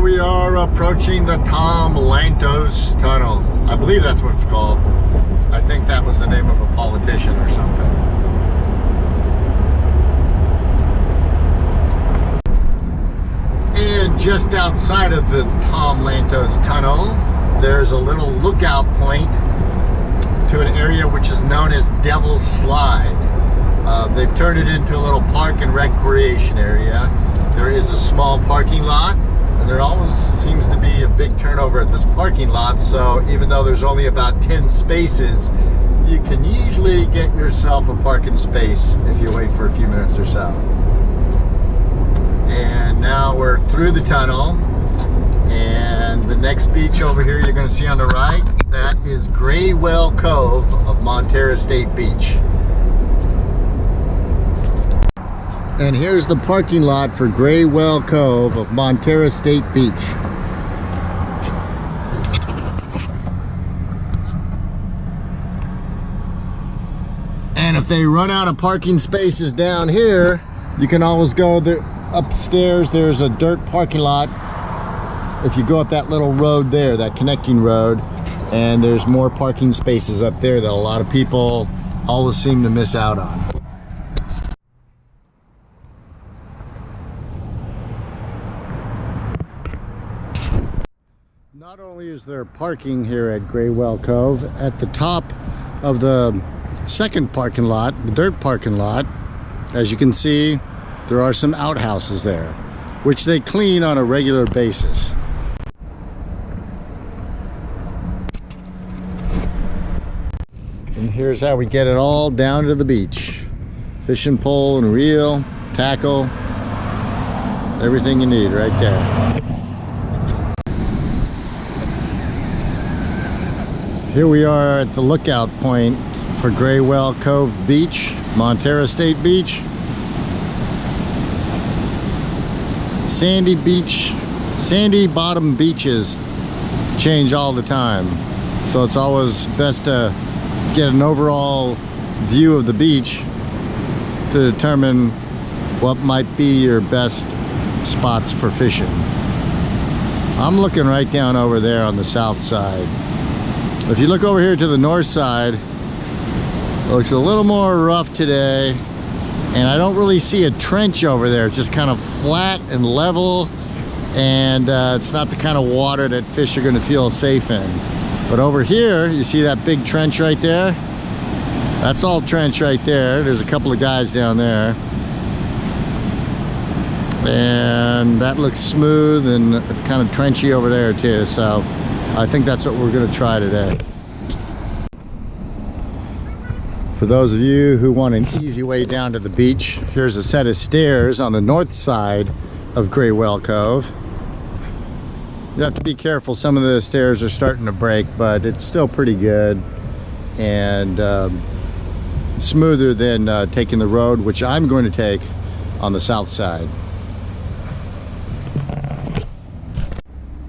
we are approaching the Tom Lantos Tunnel. I believe that's what it's called. I think that was the name of a politician or something. And just outside of the Tom Lantos Tunnel, there's a little lookout point to an area which is known as Devil's Slide. They've turned it into a little park and recreation area. There is a small parking lot, and there always seems to be a big turnover at this parking lot, so even though there's only about 10 spaces, you can usually get yourself a parking space if you wait for a few minutes or so. And now we're through the tunnel, and the next beach over here you're going to see on the right, that is Grey Whale Cove of Montara State Beach. And here's the parking lot for Grey Whale Cove of Montara State Beach. And if they run out of parking spaces down here, you can always go upstairs. There's a dirt parking lot. If you go up that little road there, that connecting road, and there's more parking spaces up there that a lot of people always seem to miss out on. Not only is there parking here at Grey Whale Cove, at the top of the second parking lot, the dirt parking lot, as you can see, there are some outhouses there, which they clean on a regular basis. And here's how we get it all down to the beach. Fishing pole and reel, tackle, everything you need right there. Here we are at the lookout point for Grey Whale Cove Beach, Montara State Beach. Sandy beach, sandy bottom beaches change all the time. So it's always best to get an overall view of the beach to determine what might be your best spots for fishing. I'm looking right down over there on the south side. If you look over here to the north side, it looks a little more rough today, and I don't really see a trench over there. It's just kind of flat and level, and it's not the kind of water that fish are going to feel safe in. But over here, you see that big trench right there? That's all trench right there. There's a couple of guys down there. And that looks smooth and kind of trenchy over there too, so I think that's what we're going to try today. For those of you who want an easy way down to the beach, here's a set of stairs on the north side of Grey Whale Cove. You have to be careful, some of the stairs are starting to break, but it's still pretty good and smoother than taking the road, which I'm going to take on the south side.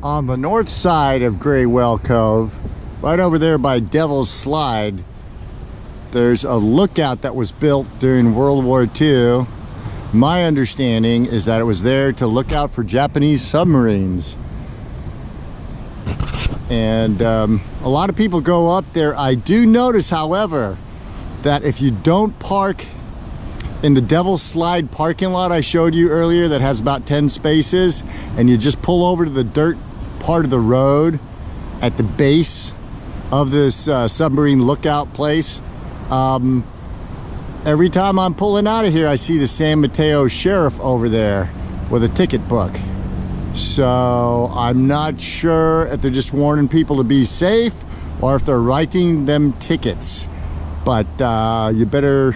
On the north side of Grey Whale Cove, right over there by Devil's Slide, there's a lookout that was built during World War II. My understanding is that it was there to look out for Japanese submarines. And a lot of people go up there. I do notice, however, that if you don't park in the Devil's Slide parking lot I showed you earlier that has about 10 spaces, and you just pull over to the dirt part of the road at the base of this submarine lookout place, every time I'm pulling out of here, I see the San Mateo sheriff over there with a ticket book. So I'm not sure if they're just warning people to be safe or if they're writing them tickets, but you better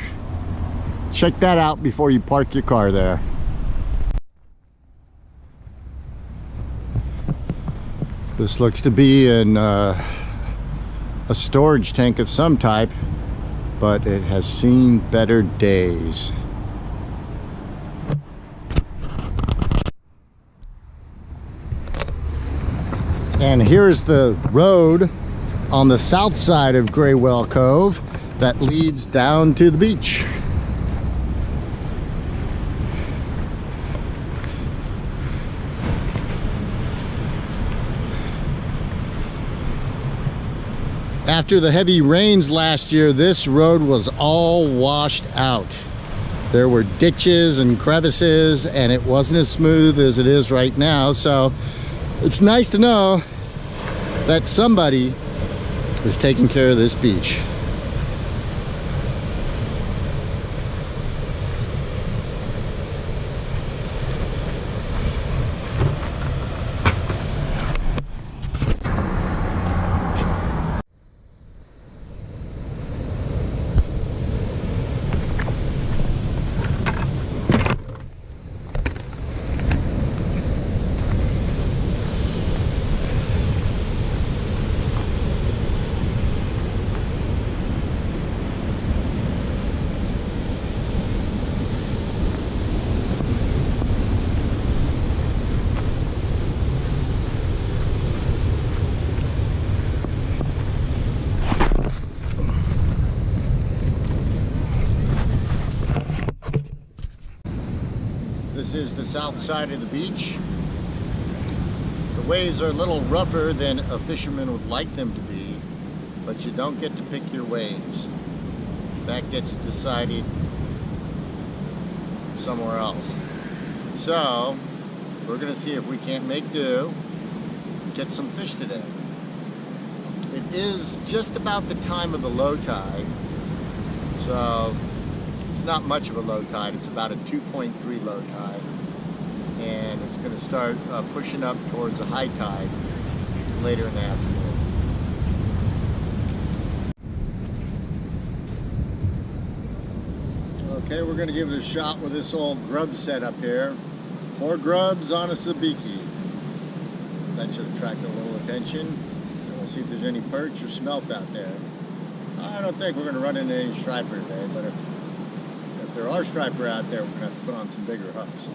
check that out before you park your car there. This looks to be a storage tank of some type, but it has seen better days. And here's the road on the south side of Grey Whale Cove that leads down to the beach. After the heavy rains last year, this road was all washed out. There were ditches and crevices, and it wasn't as smooth as it is right now. So it's nice to know that somebody is taking care of this beach. This is the south side of the beach. The waves are a little rougher than a fisherman would like them to be, but you don't get to pick your waves. That gets decided somewhere else. So we're gonna see if we can't make do and get some fish today. It is just about the time of the low tide, so it's not much of a low tide. It's about a 2.3 low tide, and it's going to start pushing up towards a high tide later in the afternoon. Okay, we're going to give it a shot with this old grub set up here. 4 grubs on a sabiki. That should attract a little attention. And we'll see if there's any perch or smelt out there. I don't think we're going to run into any striper today, but if there are striper out there, we're going to have to put on some bigger hooks.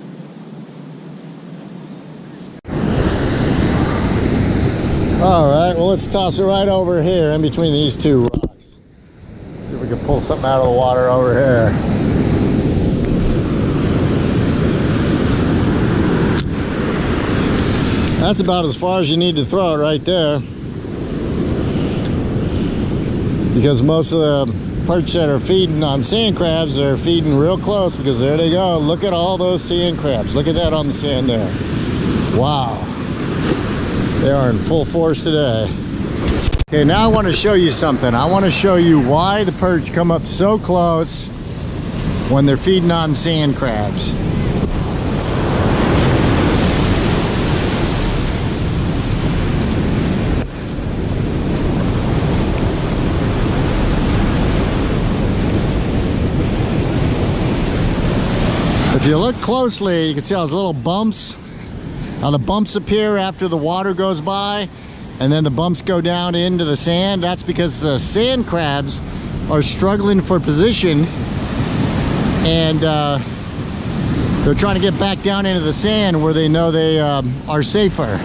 Alright, well, let's toss it right over here in between these 2 rocks. See if we can pull something out of the water over here. That's about as far as you need to throw it right there, because most of the perch that are feeding on sand crabs are feeding real close, because there they go. Look at all those sand crabs. Look at that on the sand there. Wow. They are in full force today. Okay, now I want to show you something. I want to show you why the perch come up so close when they're feeding on sand crabs. If you look closely, you can see how those little bumps, how the bumps appear after the water goes by, and then the bumps go down into the sand. That's because the sand crabs are struggling for position, and they're trying to get back down into the sand where they know they are safer,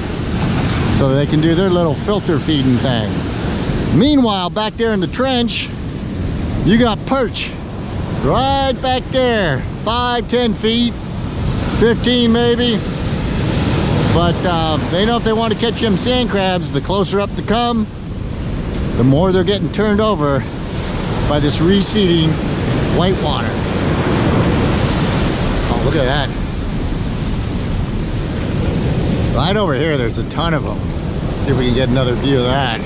so they can do their little filter feeding thing. Meanwhile, back there in the trench, you got perch right back there. 5, 10 feet, 15 maybe. But they know if they want to catch them sand crabs, the closer up they come, the more they're getting turned over by this receding white water. Oh, look at that. Right over here, there's a ton of them. See if we can get another view of that.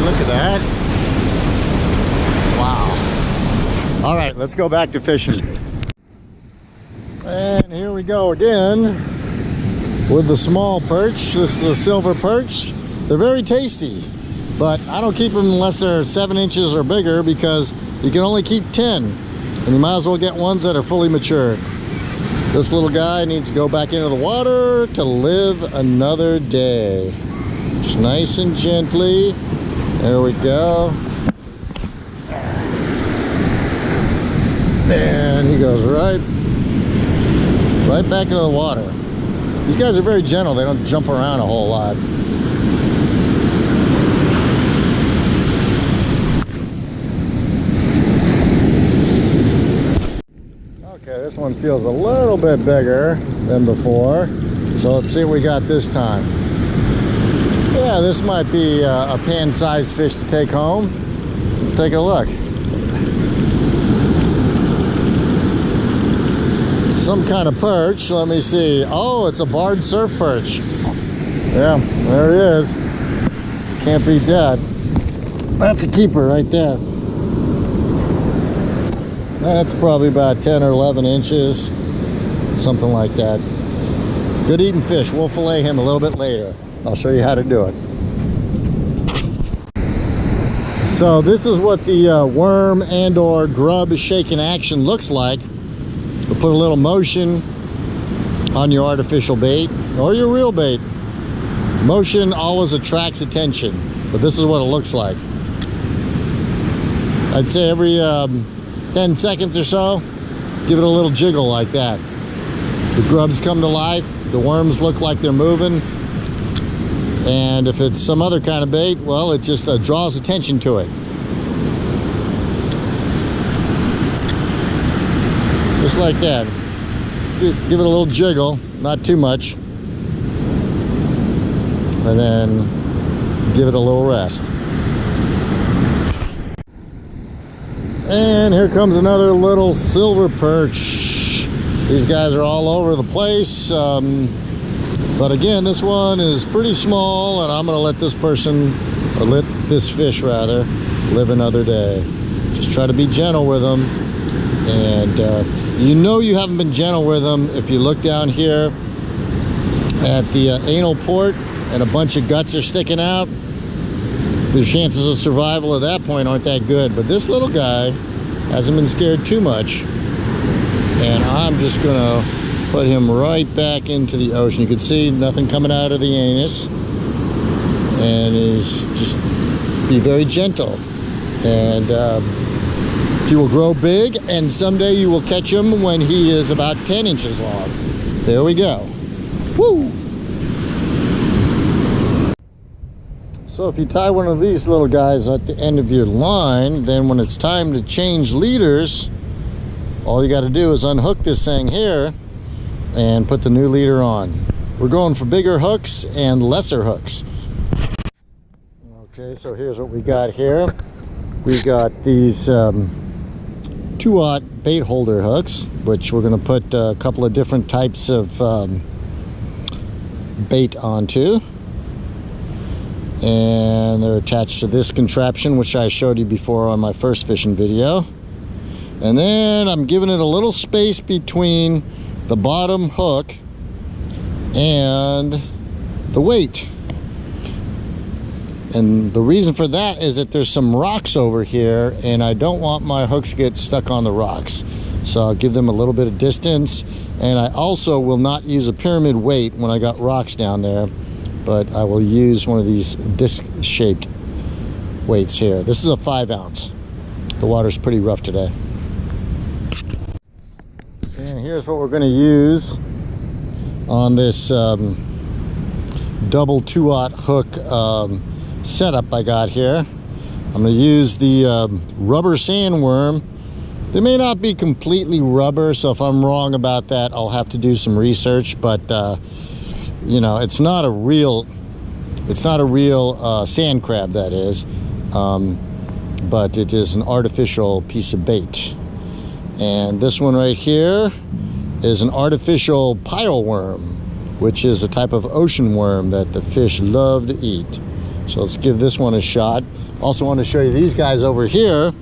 Look at that. Wow. All right, let's go back to fishing. And here we go again with the small perch. This is a silver perch. They're very tasty, but I don't keep them unless they're 7 inches or bigger, because you can only keep 10, and you might as well get ones that are fully matured. This little guy needs to go back into the water to live another day. Just nice and gently. There we go. And he goes right back into the water. These guys are very gentle. They don't jump around a whole lot. Okay, this one feels a little bit bigger than before. So let's see what we got this time. Yeah, Yeah, this might be a pan-sized fish to take home. Let's take a look. Some kind of perch. Let me see. Oh, it's a barred surf perch. Yeah, there he is. Can't beat that. That's a keeper right there. That's probably about 10 or 11 inches, something like that. Good eating fish. We'll fillet him a little bit later. I'll show you how to do it. So this is what the worm and or grub shaking action looks like. We'll put a little motion on your artificial bait or your real bait. Motion always attracts attention, but this is what it looks like. I'd say every 10 seconds or so, give it a little jiggle like that. The grubs come to life, the worms look like they're moving, and if it's some other kind of bait, well, it just draws attention to it. Just like that. Give it a little jiggle, not too much, and then give it a little rest. And here comes another little silver perch. These guys are all over the place, but again, this one is pretty small, and I'm gonna let this person, or let this fish rather, live another day. Just try to be gentle with them, and you know you haven't been gentle with them if you look down here at the anal port and a bunch of guts are sticking out. The chances of survival at that point aren't that good, but this little guy hasn't been scared too much, and I'm just gonna put him right back into the ocean. You can see nothing coming out of the anus, and he's just be very gentle, and he will grow big, and someday you will catch him when he is about 10 inches long. There we go. Woo! So if you tie one of these little guys at the end of your line, then when it's time to change leaders, all you got to do is unhook this thing here and put the new leader on. We're going for bigger hooks and lesser hooks. Okay, so here's what we got here. We got these 2-aught bait holder hooks, which we're going to put a couple of different types of bait onto. And they're attached to this contraption, which I showed you before on my first fishing video. And then I'm giving it a little space between the bottom hook and the weight. And the reason for that is that there's some rocks over here, and I don't want my hooks to get stuck on the rocks. So I'll give them a little bit of distance, and I also will not use a pyramid weight when I got rocks down there, but I will use one of these disc-shaped weights here. This is a 5-ounce. The water's pretty rough today. And here's what we're going to use on this double 2-aught hook setup I got here. I'm going to use the rubber sandworm. They may not be completely rubber, so if I'm wrong about that, I'll have to do some research, but you know, it's not a real sand crab, that is, but it is an artificial piece of bait. And this one right here is an artificial pile worm, which is a type of ocean worm that the fish love to eat. So let's give this one a shot. Also want to show you these guys over here.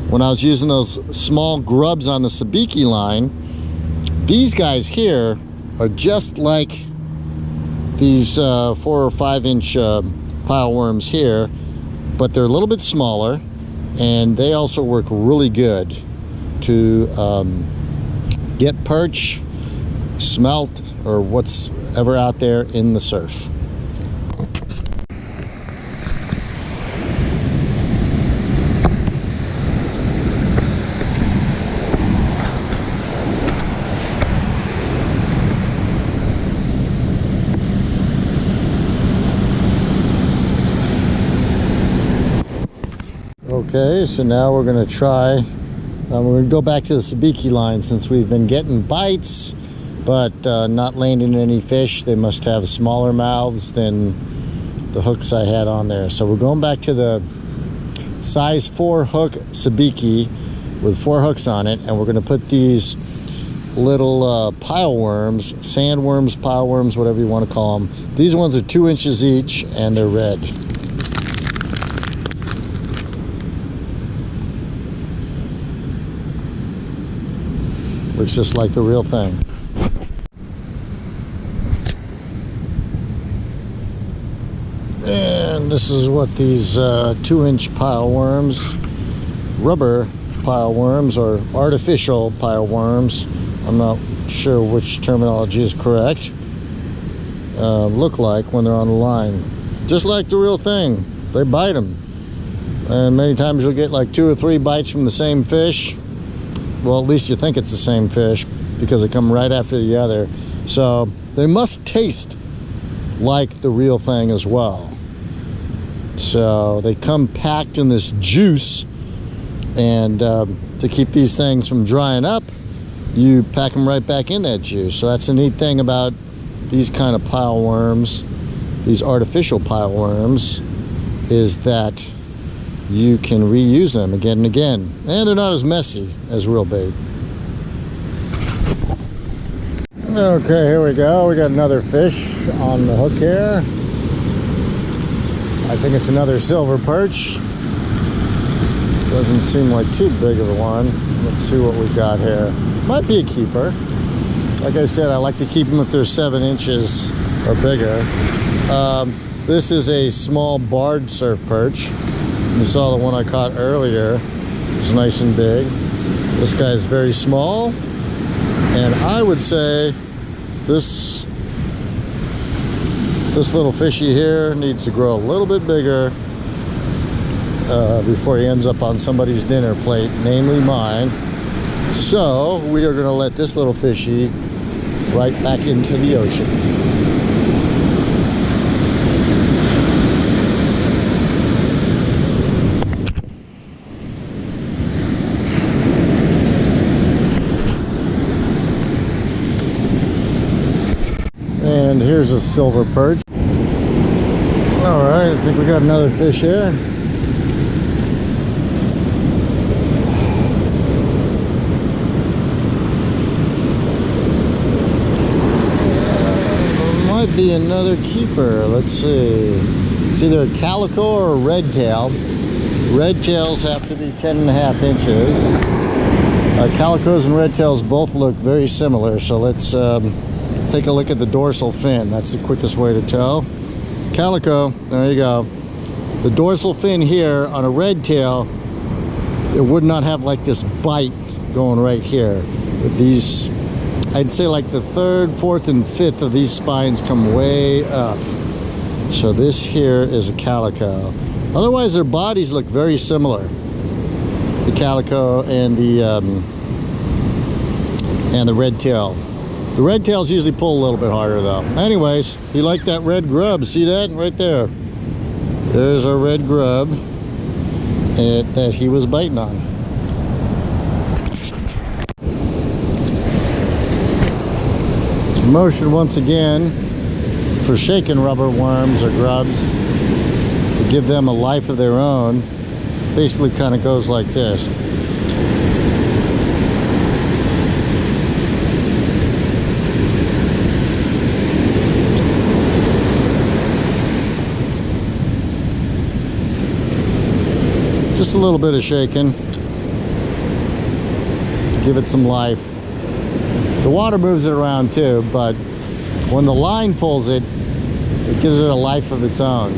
When I was using those small grubs on the sabiki line, these guys here are just like these 4 or 5 inch pile worms here, but they're a little bit smaller, and they also work really good to get perch, smelt, or what's ever out there in the surf. Okay, so now we're going to try, we're going to go back to the sabiki line since we've been getting bites, but not landing any fish. They must have smaller mouths than the hooks I had on there. So we're going back to the size 4 hook sabiki with 4 hooks on it, and we're going to put these little pile worms, sandworms, pile worms, whatever you want to call them. These ones are 2 inches each, and they're red. Looks just like the real thing. And this is what these 2-inch pile worms, rubber pile worms or artificial pile worms, I'm not sure which terminology is correct, look like when they're on the line. Just like the real thing, they bite them. And many times you'll get like 2 or 3 bites from the same fish. Well, at least you think it's the same fish because they come right after the other. So they must taste like the real thing as well. So they come packed in this juice, and to keep these things from drying up, you pack them right back in that juice. So that's the neat thing about these kind of pile worms, these artificial pile worms, is that you can reuse them again and again, and they're not as messy as real bait. Okay, here we go. We got another fish on the hook here. I think it's another silver perch. Doesn't seem like too big of a one. Let's see what we got here. Might be a keeper. Like I said, I like to keep them if they're 7 inches or bigger. This is a small barred surf perch. You saw the one I caught earlier. It's nice and big. This guy's very small, and I would say this little fishy here needs to grow a little bit bigger before he ends up on somebody's dinner plate, namely mine. So we are going to let this little fishy right back into the ocean. And here's a silver perch. All right, I think we got another fish here. Might be another keeper. Let's see. It's either a calico or a red tail. Red tails have to be 10.5 inches. Calicos and red tails both look very similar, so let's take a look at the dorsal fin. That's the quickest way to tell. Calico, there you go. The dorsal fin here on a red tail, it would not have like this bite going right here. With these, I'd say like the 3rd, 4th, and 5th of these spines come way up. So this here is a calico. Otherwise, their bodies look very similar. The calico and the red tail. The red tails usually pull a little bit harder though. Anyways, he liked that red grub. See that right there? There's our red grub that he was biting on. Motion once again for shaking rubber worms or grubs to give them a life of their own. Basically kind of goes like this. Just a little bit of shaking. Give it some life. The water moves it around too, but when the line pulls it, it gives it a life of its own.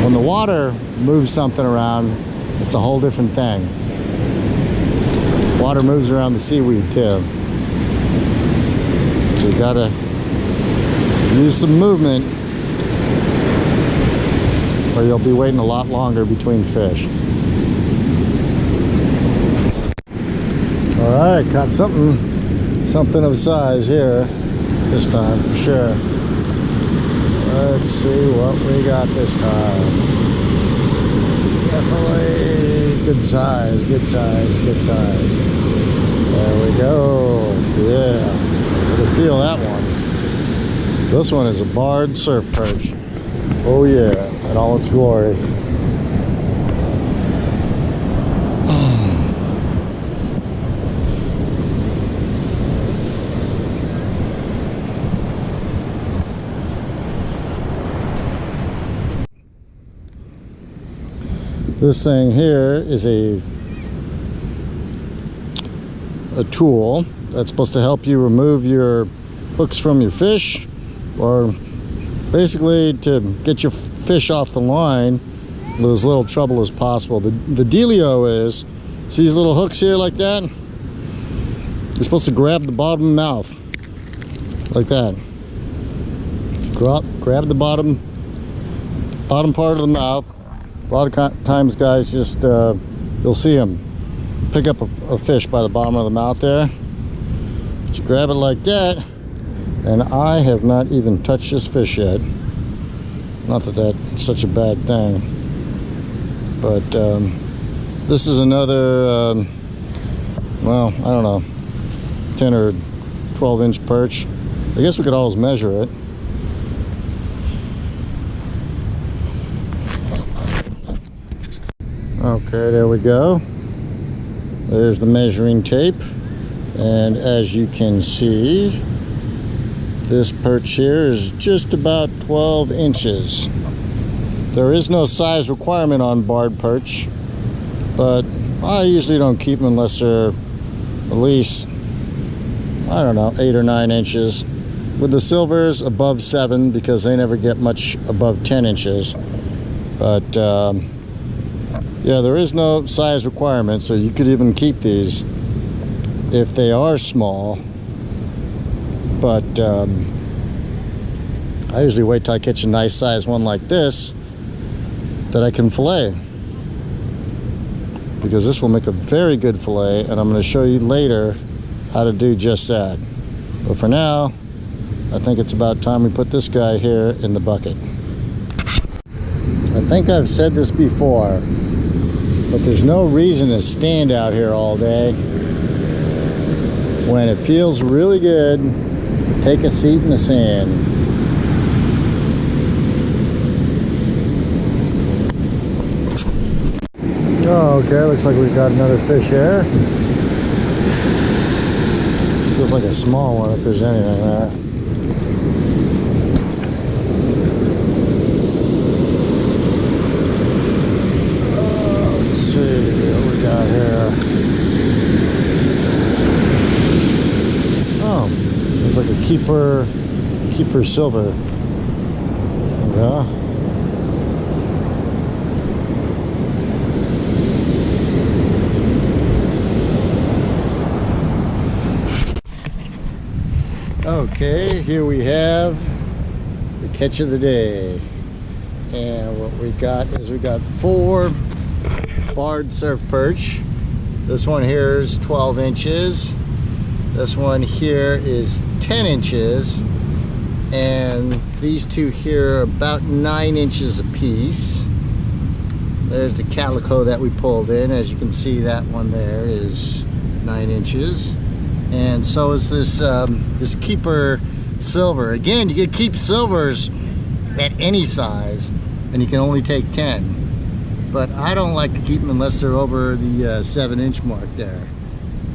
When the water moves something around, it's a whole different thing. Water moves around the seaweed too. So you gotta use some movement, or you'll be waiting a lot longer between fish. All right, caught something of size here this time for sure. Let's see what we got this time. Definitely good size, good size, good size. There we go. Yeah, I can feel that one. This one is a barred surf perch. Oh yeah, in all its glory. This thing here is a tool that's supposed to help you remove your hooks from your fish, or basically to get your fish off the line with as little trouble as possible. The dealio is, see these little hooks here like that? You're supposed to grab the bottom mouth like that. Grab the bottom part of the mouth. A lot of times guys just you'll see them pick up a fish by the bottom of the mouth there, but you grab it like that, and I have not even touched this fish yet. Not that that's such a bad thing, but this is another well, I don't know, 10 or 12 inch perch. I guess we could always measure it. Okay, there we go. There's the measuring tape, and as you can see, this perch here is just about 12 inches. There is no size requirement on barred perch, but I usually don't keep them unless they're at least, I don't know, 8 or 9 inches. With the silvers, above 7, because they never get much above 10 inches. But yeah, there is no size requirement, so you could even keep these if they are small. But I usually wait till I catch a nice size one like this that I can fillet, because this will make a very good fillet, and I'm going to show you later how to do just that. But for now, I think it's about time we put this guy here in the bucket. I think I've said this before, but there's no reason to stand out here all day. When it feels really good, take a seat in the sand. Oh, okay, looks like we've got another fish here. Feels like a small one if there's anything there. Let's see what we got here. Oh, there's like a keeper silver. There we go. Okay, here we have the catch of the day, and what we got is we got 4 barred surf perch. This one here is 12 inches. This one here is 10 inches, and these two here are about 9 inches apiece. There's the calico that we pulled in. As you can see, that one there is 9 inches. And so is this this keeper silver. Again, you can keep silvers at any size, and you can only take 10. But I don't like to keep them unless they're over the 7-inch mark there.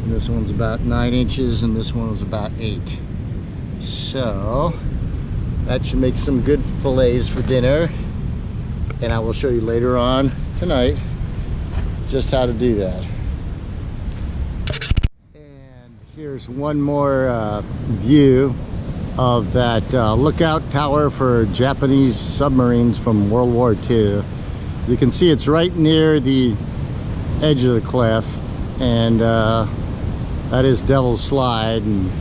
And this one's about 9 inches, and this one was about 8. So that should make some good fillets for dinner. And I will show you later on tonight just how to do that. Here's one more view of that lookout tower for Japanese submarines from World War II. You can see it's right near the edge of the cliff, and that is Devil's Slide. And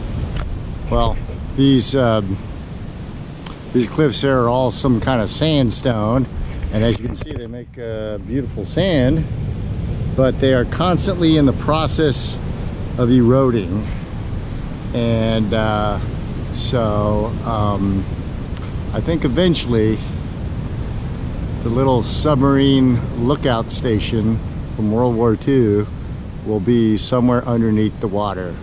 well, these cliffs here are all some kind of sandstone, and as you can see, they make beautiful sand, but they are constantly in the process of eroding. And so I think eventually the little submarine lookout station from World War II will be somewhere underneath the water.